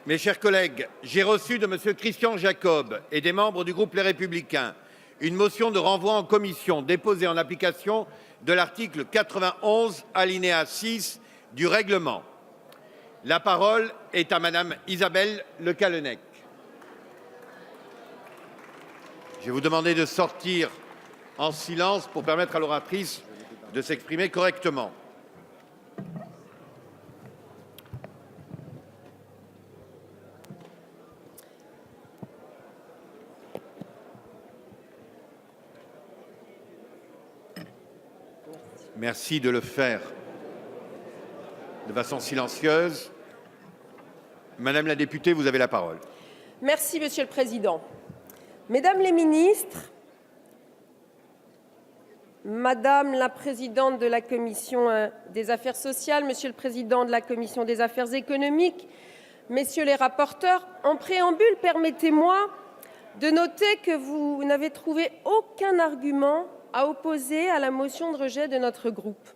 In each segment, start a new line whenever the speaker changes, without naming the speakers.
Mes chers collègues, j'ai reçu de M. Christian Jacob et des membres du groupe Les Républicains une motion de renvoi en commission déposée en application de l'article 91, alinéa 6 du règlement. La parole est à Madame Isabelle Le Callennec. Je vais vous demander de sortir en silence pour permettre à l'oratrice de s'exprimer correctement. Merci de le faire de façon silencieuse. Madame la députée, vous avez la parole.
Merci, Monsieur le Président. Mesdames les ministres, Madame la Présidente de la Commission des Affaires sociales, Monsieur le Président de la Commission des Affaires économiques, Messieurs les rapporteurs, en préambule, permettez-moi de noter que vous n'avez trouvé aucun argument à opposer à la motion de rejet de notre groupe.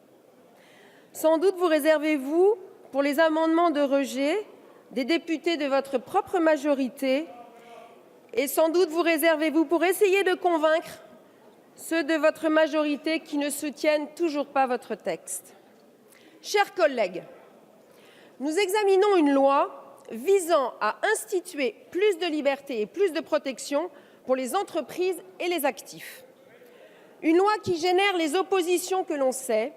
Sans doute vous réservez-vous pour les amendements de rejet des députés de votre propre majorité et sans doute vous réservez-vous pour essayer de convaincre ceux de votre majorité qui ne soutiennent toujours pas votre texte. Chers collègues, nous examinons une loi visant à instituer plus de liberté et plus de protection pour les entreprises et les actifs. Une loi qui génère les oppositions que l'on sait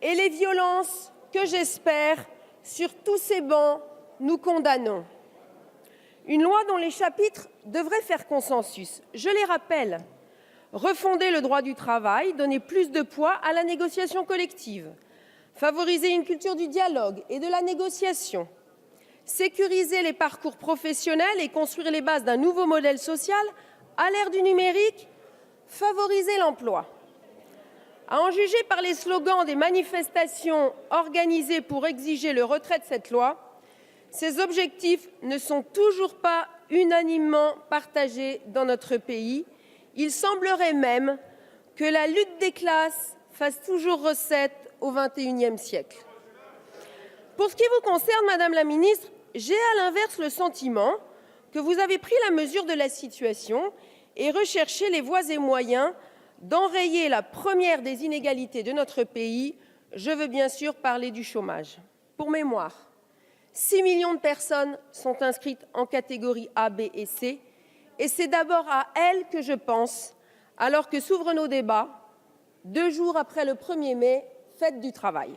et les violences que, j'espère, sur tous ces bancs, nous condamnons. Une loi dont les chapitres devraient faire consensus. Je les rappelle. Refonder le droit du travail, donner plus de poids à la négociation collective, favoriser une culture du dialogue et de la négociation, sécuriser les parcours professionnels et construire les bases d'un nouveau modèle social à l'ère du numérique, favoriser l'emploi. À en juger par les slogans des manifestations organisées pour exiger le retrait de cette loi, ces objectifs ne sont toujours pas unanimement partagés dans notre pays. Il semblerait même que la lutte des classes fasse toujours recette au XXIe siècle. Pour ce qui vous concerne, Madame la Ministre, j'ai à l'inverse le sentiment que vous avez pris la mesure de la situation et recherché les voies et moyens d'enrayer la première des inégalités de notre pays. Je veux bien sûr parler du chômage. Pour mémoire, 6 millions de personnes sont inscrites en catégorie A, B et C, et c'est d'abord à elles que je pense, alors que s'ouvrent nos débats, 2 jours après le 1er mai, fête du travail.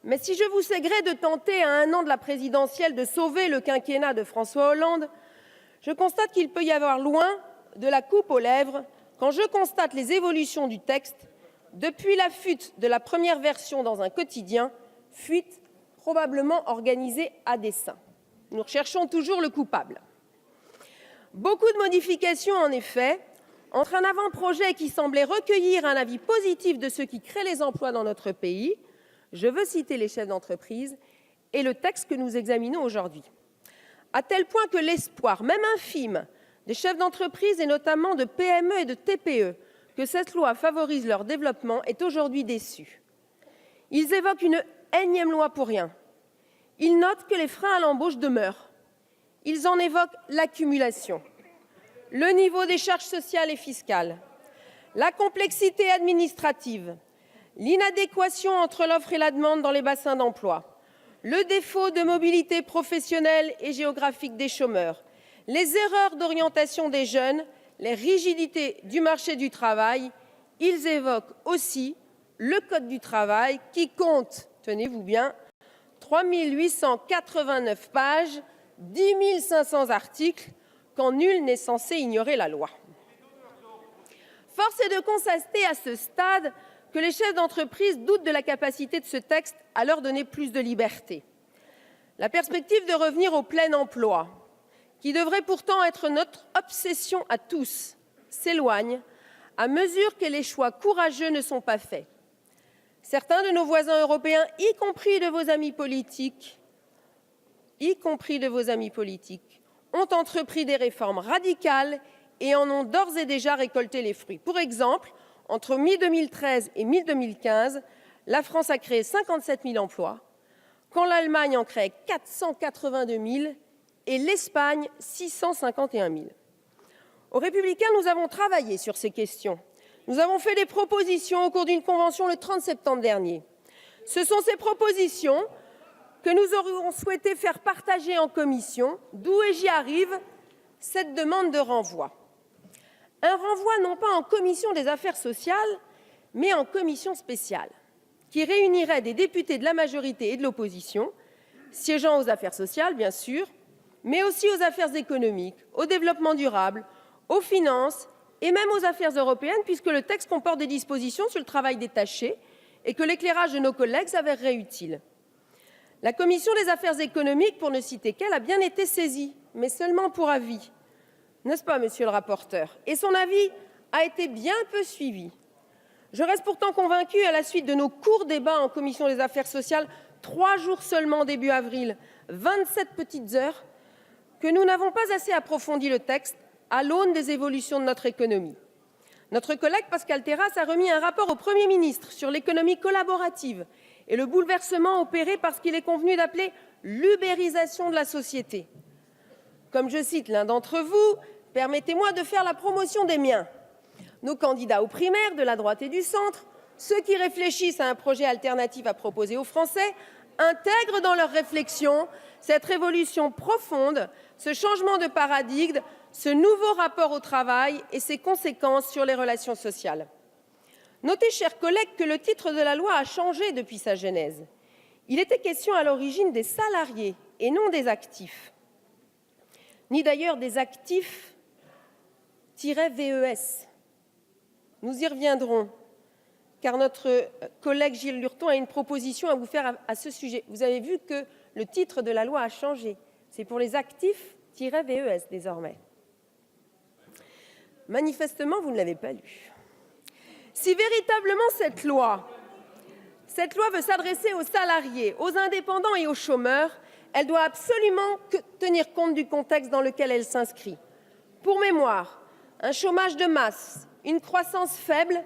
Mais si je vous sais gré de tenter à 1 an de la présidentielle de sauver le quinquennat de François Hollande, je constate qu'il peut y avoir loin de la coupe aux lèvres quand je constate les évolutions du texte depuis la fuite de la première version dans un quotidien, fuite probablement organisée à dessein. Nous recherchons toujours le coupable. Beaucoup de modifications, en effet, entre un avant-projet qui semblait recueillir un avis positif de ceux qui créent les emplois dans notre pays, je veux citer les chefs d'entreprise, et le texte que nous examinons aujourd'hui. À tel point que l'espoir, même infime, des chefs d'entreprise et notamment de PME et de TPE, que cette loi favorise leur développement, est aujourd'hui déçu. Ils évoquent une énième loi pour rien. Ils notent que les freins à l'embauche demeurent. Ils en évoquent l'accumulation, le niveau des charges sociales et fiscales, la complexité administrative, l'inadéquation entre l'offre et la demande dans les bassins d'emploi, le défaut de mobilité professionnelle et géographique des chômeurs, les erreurs d'orientation des jeunes, les rigidités du marché du travail. Ils évoquent aussi le Code du travail qui compte, tenez-vous bien, 3 889 pages, 10 500 articles, quand nul n'est censé ignorer la loi. Force est de constater à ce stade que les chefs d'entreprise doutent de la capacité de ce texte à leur donner plus de liberté. La perspective de revenir au plein emploi, qui devrait pourtant être notre obsession à tous, s'éloigne à mesure que les choix courageux ne sont pas faits. Certains de nos voisins européens, y compris de vos amis politiques, ont entrepris des réformes radicales et en ont d'ores et déjà récolté les fruits. Pour exemple, entre mi-2013 et mi-2015, la France a créé 57 000 emplois, quand l'Allemagne en crée 482 000 et l'Espagne 651 000. Aux Républicains, nous avons travaillé sur ces questions. Nous avons fait des propositions au cours d'une convention le 30 septembre dernier. Ce sont ces propositions que nous aurions souhaité faire partager en commission, d'où, et j'y arrive, cette demande de renvoi. Un renvoi non pas en commission des affaires sociales, mais en commission spéciale, qui réunirait des députés de la majorité et de l'opposition, siégeant aux affaires sociales, bien sûr, mais aussi aux affaires économiques, au développement durable, aux finances et même aux affaires européennes, puisque le texte comporte des dispositions sur le travail détaché et que l'éclairage de nos collègues s'avérerait utile. La commission des affaires économiques, pour ne citer qu'elle, a bien été saisie, mais seulement pour avis. N'est-ce pas, monsieur le rapporteur? Et son avis a été bien peu suivi. Je reste pourtant convaincue, à la suite de nos courts débats en commission des affaires sociales, 3 jours seulement début avril, 27 petites heures, que nous n'avons pas assez approfondi le texte à l'aune des évolutions de notre économie. Notre collègue Pascal Terrasse a remis un rapport au Premier ministre sur l'économie collaborative et le bouleversement opéré par ce qu'il est convenu d'appeler l'ubérisation de la société. Comme je cite l'un d'entre vous, permettez-moi de faire la promotion des miens. Nos candidats aux primaires de la droite et du centre, ceux qui réfléchissent à un projet alternatif à proposer aux Français, intègrent dans leur réflexion cette révolution profonde, ce changement de paradigme, ce nouveau rapport au travail et ses conséquences sur les relations sociales. Notez, chers collègues, que le titre de la loi a changé depuis sa genèse. Il était question à l'origine des salariés et non des actifs, ni d'ailleurs des actifs-VES. Nous y reviendrons, car notre collègue Gilles Lurton a une proposition à vous faire à ce sujet. Vous avez vu que le titre de la loi a changé. C'est pour les actifs-VES désormais. Manifestement, vous ne l'avez pas lu. Si véritablement cette loi veut s'adresser aux salariés, aux indépendants et aux chômeurs, elle doit absolument tenir compte du contexte dans lequel elle s'inscrit. Pour mémoire, un chômage de masse, une croissance faible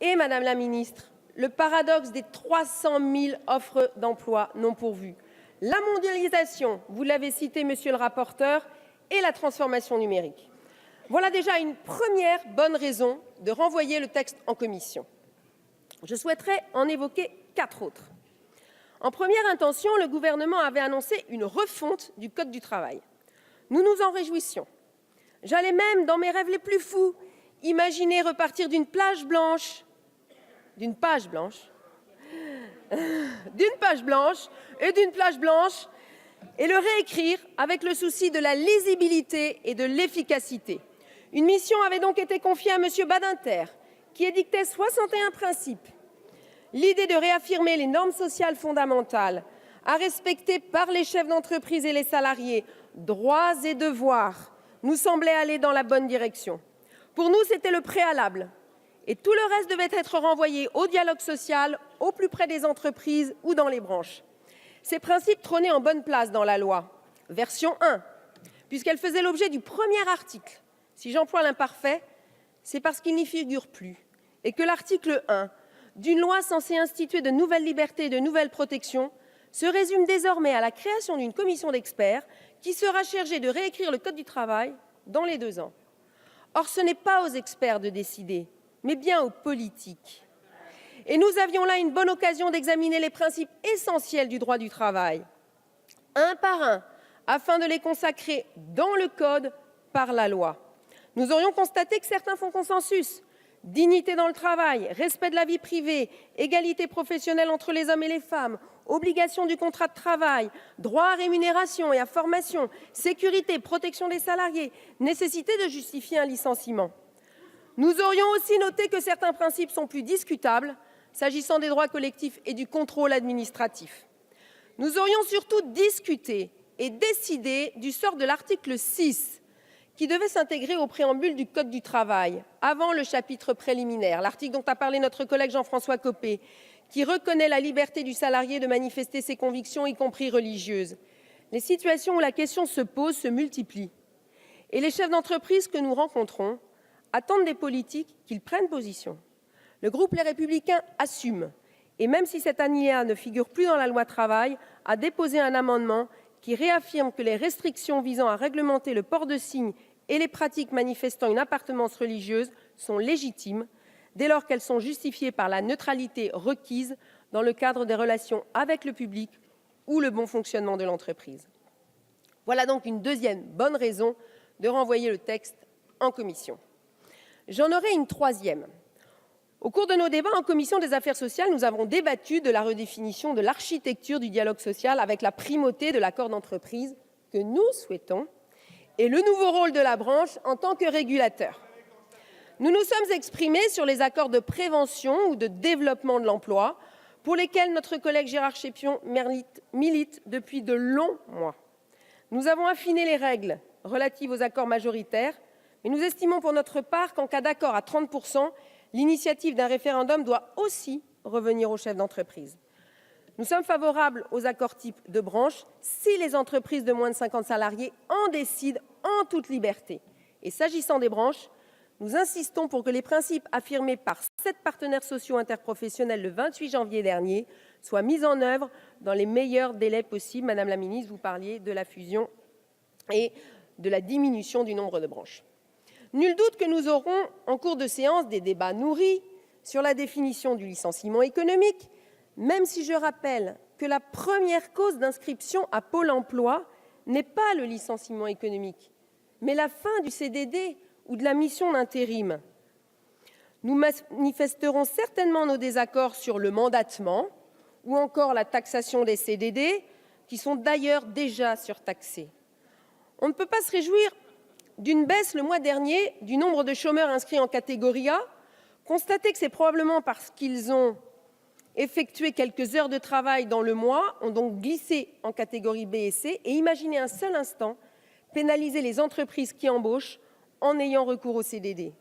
et, Madame la Ministre, le paradoxe des 300 000 offres d'emploi non pourvues. La mondialisation, vous l'avez cité, Monsieur le rapporteur, et la transformation numérique. Voilà déjà une première bonne raison de renvoyer le texte en commission. Je souhaiterais en évoquer 4 autres. En première intention, le gouvernement avait annoncé une refonte du Code du travail. Nous nous en réjouissions. J'allais même, dans mes rêves les plus fous, imaginer repartir d'une page blanche et d'une plage blanche et le réécrire avec le souci de la lisibilité et de l'efficacité. Une mission avait donc été confiée à M. Badinter, qui édictait 61 principes. L'idée de réaffirmer les normes sociales fondamentales à respecter par les chefs d'entreprise et les salariés, droits et devoirs, nous semblait aller dans la bonne direction. Pour nous, c'était le préalable. Et tout le reste devait être renvoyé au dialogue social, au plus près des entreprises ou dans les branches. Ces principes trônaient en bonne place dans la loi, version 1, puisqu'elle faisait l'objet du premier article. Si j'emploie l'imparfait, c'est parce qu'il n'y figure plus, et que l'article 1 d'une loi censée instituer de nouvelles libertés et de nouvelles protections se résume désormais à la création d'une commission d'experts qui sera chargée de réécrire le Code du travail dans les 2 ans. Or, ce n'est pas aux experts de décider, mais bien aux politiques. Et nous avions là une bonne occasion d'examiner les principes essentiels du droit du travail, un par un, afin de les consacrer dans le Code par la loi. Nous aurions constaté que certains font consensus. Dignité dans le travail, respect de la vie privée, égalité professionnelle entre les hommes et les femmes, obligation du contrat de travail, droit à rémunération et à formation, sécurité, protection des salariés, nécessité de justifier un licenciement. Nous aurions aussi noté que certains principes sont plus discutables, s'agissant des droits collectifs et du contrôle administratif. Nous aurions surtout discuté et décidé du sort de l'article 6, qui devait s'intégrer au préambule du Code du travail, avant le chapitre préliminaire, l'article dont a parlé notre collègue Jean-François Copé, qui reconnaît la liberté du salarié de manifester ses convictions, y compris religieuses. Les situations où la question se pose se multiplient. Et les chefs d'entreprise que nous rencontrons attendent des politiques qu'ils prennent position. Le groupe Les Républicains assume et même si cet alinéa ne figure plus dans la loi travail, a déposé un amendement qui réaffirme que les restrictions visant à réglementer le port de signes et les pratiques manifestant une appartenance religieuse sont légitimes, dès lors qu'elles sont justifiées par la neutralité requise dans le cadre des relations avec le public ou le bon fonctionnement de l'entreprise. Voilà donc une deuxième bonne raison de renvoyer le texte en commission. J'en aurai une troisième. Au cours de nos débats en commission des affaires sociales, nous avons débattu de la redéfinition de l'architecture du dialogue social avec la primauté de l'accord d'entreprise que nous souhaitons et le nouveau rôle de la branche en tant que régulateur. Nous nous sommes exprimés sur les accords de prévention ou de développement de l'emploi pour lesquels notre collègue Gérard Chépien milite depuis de longs mois. Nous avons affiné les règles relatives aux accords majoritaires, mais nous estimons pour notre part qu'en cas d'accord à 30%, l'initiative d'un référendum doit aussi revenir aux chefs d'entreprise. Nous sommes favorables aux accords types de branche si les entreprises de moins de 50 salariés en décident en toute liberté. Et s'agissant des branches, nous insistons pour que les principes affirmés par 7 partenaires sociaux interprofessionnels le 28 janvier dernier soient mis en œuvre dans les meilleurs délais possibles. Madame la ministre, vous parliez de la fusion et de la diminution du nombre de branches. Nul doute que nous aurons, en cours de séance, des débats nourris sur la définition du licenciement économique, même si je rappelle que la première cause d'inscription à Pôle emploi n'est pas le licenciement économique, mais la fin du CDD ou de la mission d'intérim. Nous manifesterons certainement nos désaccords sur le mandatement ou encore la taxation des CDD, qui sont d'ailleurs déjà surtaxés. On ne peut pas se réjouir d'une baisse le mois dernier du nombre de chômeurs inscrits en catégorie A. Constater que c'est probablement parce qu'ils ont effectué quelques heures de travail dans le mois, ont donc glissé en catégorie B et C, et imaginer un seul instant pénaliser les entreprises qui embauchent en ayant recours au CDD.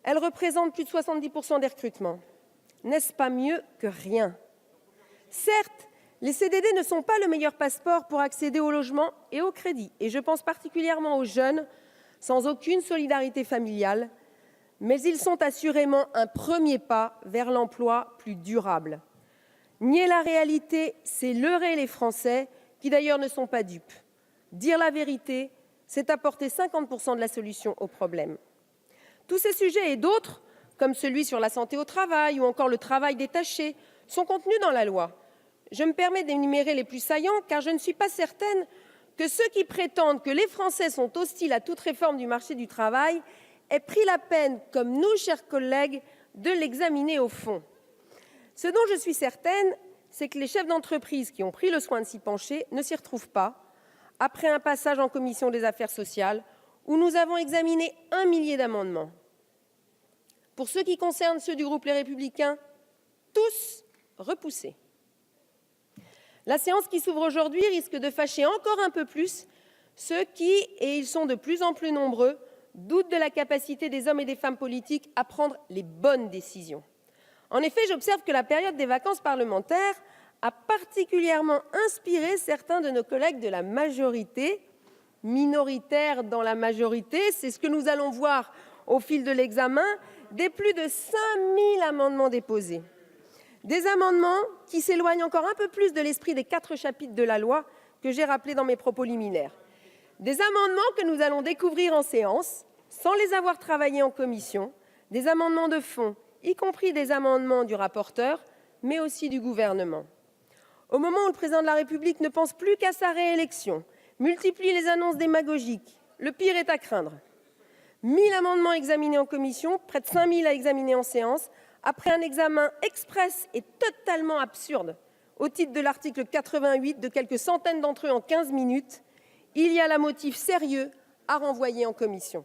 Elles représentent plus de 70% des recrutements. N'est-ce pas mieux que rien? Certes, les CDD ne sont pas le meilleur passeport pour accéder au logement et au crédit, et je pense particulièrement aux jeunes sans aucune solidarité familiale, mais ils sont assurément un premier pas vers l'emploi plus durable. Nier la réalité, c'est leurrer les Français, qui d'ailleurs ne sont pas dupes. Dire la vérité, c'est apporter 50% de la solution au problème. Tous ces sujets et d'autres, comme celui sur la santé au travail ou encore le travail détaché, sont contenus dans la loi. Je me permets d'énumérer les plus saillants, car je ne suis pas certaine que ceux qui prétendent que les Français sont hostiles à toute réforme du marché du travail aient pris la peine, comme nous, chers collègues, de l'examiner au fond. Ce dont je suis certaine, c'est que les chefs d'entreprise qui ont pris le soin de s'y pencher ne s'y retrouvent pas, après un passage en commission des affaires sociales, où nous avons examiné 1 millier d'amendements. Pour ce qui concerne ceux du groupe Les Républicains, tous repoussés. La séance qui s'ouvre aujourd'hui risque de fâcher encore un peu plus ceux qui, et ils sont de plus en plus nombreux, doutent de la capacité des hommes et des femmes politiques à prendre les bonnes décisions. En effet, j'observe que la période des vacances parlementaires a particulièrement inspiré certains de nos collègues de la majorité, minoritaire dans la majorité, c'est ce que nous allons voir au fil de l'examen, des plus de 5000 amendements déposés. Des amendements qui s'éloignent encore un peu plus de l'esprit des 4 chapitres de la loi que j'ai rappelés dans mes propos liminaires. Des amendements que nous allons découvrir en séance, sans les avoir travaillés en commission, des amendements de fond, y compris des amendements du rapporteur, mais aussi du gouvernement. Au moment où le président de la République ne pense plus qu'à sa réélection, multiplie les annonces démagogiques, le pire est à craindre. 1000 amendements examinés en commission, près de 5000 à examiner en séance, après un examen express et totalement absurde au titre de l'article 88 de quelques centaines d'entre eux en 15 minutes, il y a là motif sérieux à renvoyer en commission.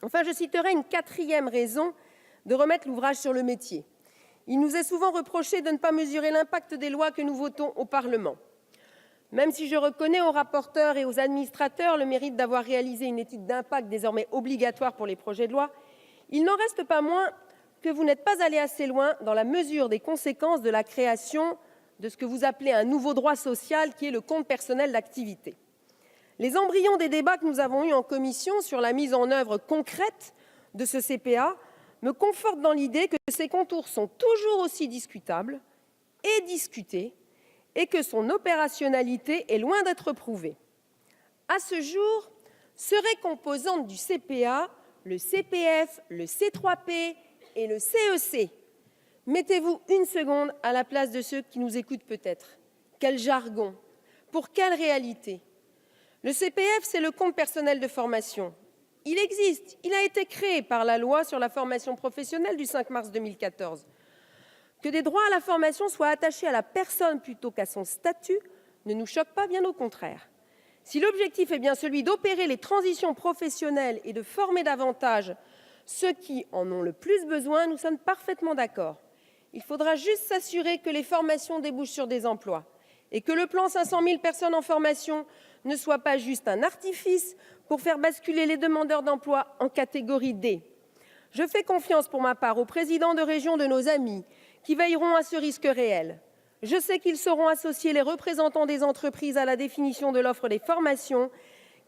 Enfin, je citerai une 4e raison de remettre l'ouvrage sur le métier. Il nous est souvent reproché de ne pas mesurer l'impact des lois que nous votons au Parlement. Même si je reconnais aux rapporteurs et aux administrateurs le mérite d'avoir réalisé une étude d'impact désormais obligatoire pour les projets de loi, il n'en reste pas moins que vous n'êtes pas allé assez loin dans la mesure des conséquences de la création de ce que vous appelez un nouveau droit social qui est le compte personnel d'activité. Les embryons des débats que nous avons eus en commission sur la mise en œuvre concrète de ce CPA me confortent dans l'idée que ses contours sont toujours aussi discutables et discutés et que son opérationnalité est loin d'être prouvée. À ce jour, seraient composantes du CPA le CPF, le C3P et le CEC. Mettez-vous une seconde à la place de ceux qui nous écoutent peut-être. Quel jargon? Pour quelle réalité? Le CPF, c'est le compte personnel de formation. Il existe, il a été créé par la loi sur la formation professionnelle du 5 mars 2014. Que des droits à la formation soient attachés à la personne plutôt qu'à son statut ne nous choque pas, bien au contraire. Si l'objectif est bien celui d'opérer les transitions professionnelles et de former davantage ceux qui en ont le plus besoin, nous sommes parfaitement d'accord. Il faudra juste s'assurer que les formations débouchent sur des emplois et que le plan 500 000 personnes en formation ne soit pas juste un artifice pour faire basculer les demandeurs d'emploi en catégorie D. Je fais confiance pour ma part aux présidents de région de nos amis qui veilleront à ce risque réel. Je sais qu'ils sauront associer les représentants des entreprises à la définition de l'offre des formations,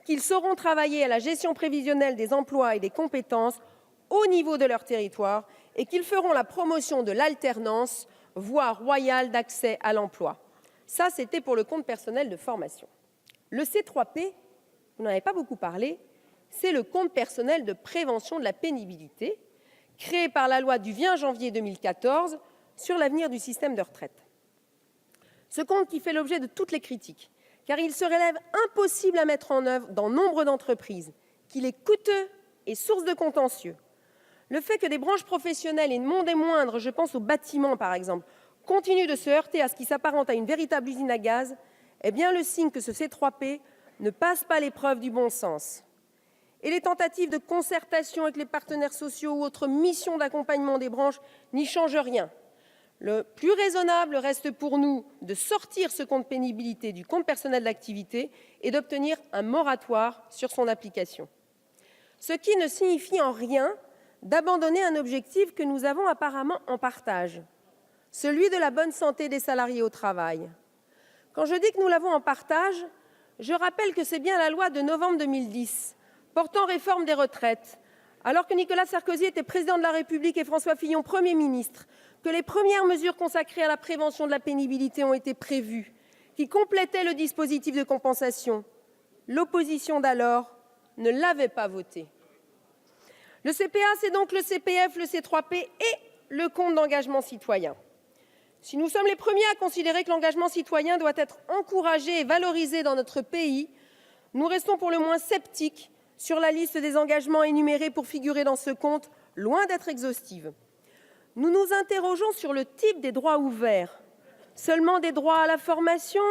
qu'ils sauront travailler à la gestion prévisionnelle des emplois et des compétences au niveau de leur territoire et qu'ils feront la promotion de l'alternance, voie royale d'accès à l'emploi. Ça, c'était pour le compte personnel de formation. Le C3P, vous n'en avez pas beaucoup parlé, c'est le compte personnel de prévention de la pénibilité, créé par la loi du 20 janvier 2014 sur l'avenir du système de retraite. Ce compte qui fait l'objet de toutes les critiques, car il se révèle impossible à mettre en œuvre dans nombre d'entreprises, qu'il est coûteux et source de contentieux. Le fait que des branches professionnelles, et non des moindres, je pense au bâtiment par exemple, continuent de se heurter à ce qui s'apparente à une véritable usine à gaz, est bien le signe que ce C3P ne passe pas l'épreuve du bon sens. Et les tentatives de concertation avec les partenaires sociaux ou autres missions d'accompagnement des branches n'y changent rien. Le plus raisonnable reste pour nous de sortir ce compte pénibilité du compte personnel d'activité et d'obtenir un moratoire sur son application. Ce qui ne signifie en rien d'abandonner un objectif que nous avons apparemment en partage, celui de la bonne santé des salariés au travail. Quand je dis que nous l'avons en partage, je rappelle que c'est bien la loi de novembre 2010 portant réforme des retraites, alors que Nicolas Sarkozy était président de la République et François Fillon Premier ministre, que les premières mesures consacrées à la prévention de la pénibilité ont été prévues, qui complétaient le dispositif de compensation. L'opposition d'alors ne l'avait pas voté. Le CPA, c'est donc le CPF, le C3P et le compte d'engagement citoyen. Si nous sommes les premiers à considérer que l'engagement citoyen doit être encouragé et valorisé dans notre pays, nous restons pour le moins sceptiques sur la liste des engagements énumérés pour figurer dans ce compte, loin d'être exhaustive. Nous nous interrogeons sur le type des droits ouverts. Seulement des droits à la formation?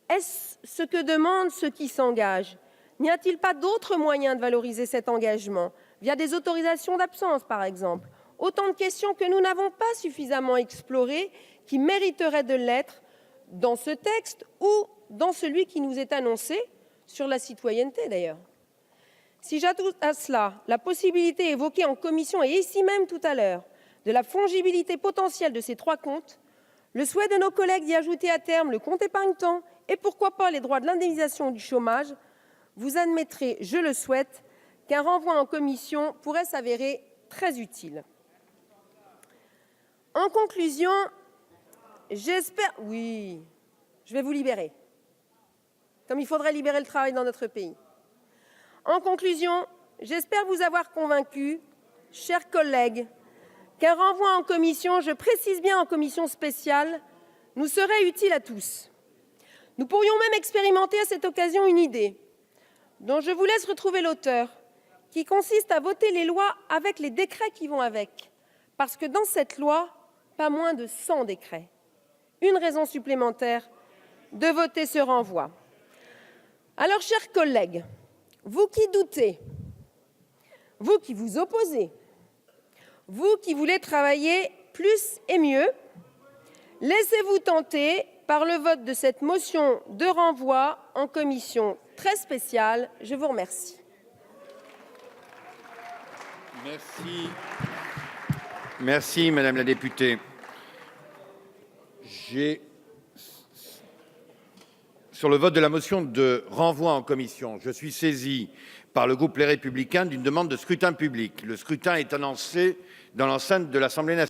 Est-ce ce que demandent ceux qui s'engagent? N'y a-t-il pas d'autres moyens de valoriser cet engagement, via des autorisations d'absence, par exemple? Autant de questions que nous n'avons pas suffisamment explorées, qui mériteraient de l'être dans ce texte ou dans celui qui nous est annoncé, sur la citoyenneté d'ailleurs. Si j'ajoute à cela la possibilité évoquée en commission et ici même tout à l'heure de la fongibilité potentielle de ces trois comptes, le souhait de nos collègues d'y ajouter à terme le compte épargne-temps et pourquoi pas les droits de l'indemnisation du chômage, vous admettrez, je le souhaite, qu'un renvoi en commission pourrait s'avérer très utile. En conclusion, j'espère... Oui, je vais vous libérer, comme il faudrait libérer le travail dans notre pays. En conclusion, j'espère vous avoir convaincu, chers collègues, qu'un renvoi en commission, je précise bien en commission spéciale, nous serait utile à tous. Nous pourrions même expérimenter à cette occasion une idée, dont je vous laisse retrouver l'auteur, qui consiste à voter les lois avec les décrets qui vont avec, parce que dans cette loi, pas moins de 100 décrets. Une raison supplémentaire de voter ce renvoi. Alors, chers collègues, vous qui doutez, vous qui vous opposez, vous qui voulez travailler plus et mieux, laissez-vous tenter par le vote de cette motion de renvoi en commission très spéciale. Je vous remercie.
Merci, Madame la députée. Sur le vote de la motion de renvoi en commission, je suis saisi par le groupe Les Républicains d'une demande de scrutin public. Le scrutin est annoncé dans l'enceinte de l'Assemblée nationale.